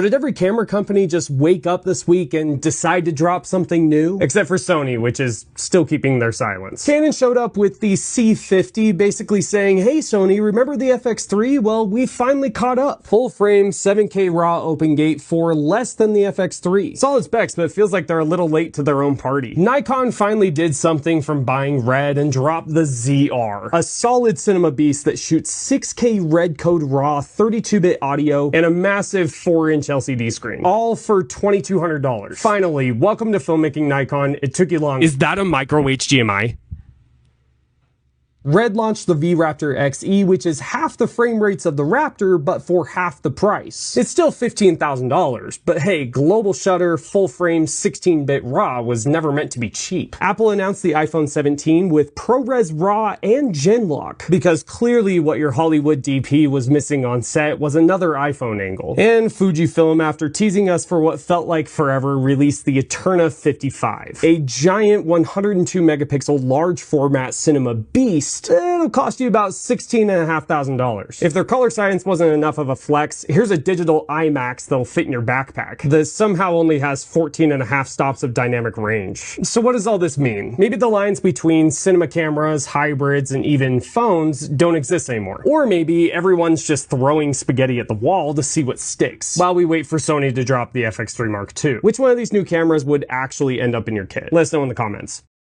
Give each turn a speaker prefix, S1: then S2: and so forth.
S1: Did every camera company just wake up this week and decide to drop something new? Except for Sony, which is still keeping their silence. Canon showed up with the C50, basically saying, hey Sony, remember the FX3? Well, we finally caught up. Full frame, 7K RAW open gate for less than the FX3. Solid specs, but it feels like they're a little late to their own party. Nikon finally did something from buying Red and dropped the ZR, a solid cinema beast that shoots 6K Red Code RAW, 32-bit audio, and a massive 4-inch LCD screen, all for $2,200. Finally, welcome to filmmaking, Nikon. It took you long. Is that a micro HDMI? Red launched the V-Raptor XE, which is half the frame rates of the Raptor, but for half the price. It's still $15,000, but hey, global shutter, full frame, 16-bit RAW was never meant to be cheap. Apple announced the iPhone 17 with ProRes RAW and Genlock, because clearly what your Hollywood DP was missing on set was another iPhone angle. And Fujifilm, after teasing us for what felt like forever, released the Eterna 55, a giant 102 megapixel large format cinema beast. It'll cost you about $16,500. If their color science wasn't enough of a flex, here's a digital IMAX that'll fit in your backpack. This somehow only has 14.5 stops of dynamic range. So what does all this mean? Maybe the lines between cinema cameras, hybrids, and even phones don't exist anymore. Or maybe everyone's just throwing spaghetti at the wall to see what sticks, while we wait for Sony to drop the FX3 Mark II. Which one of these new cameras would actually end up in your kit? Let us know in the comments.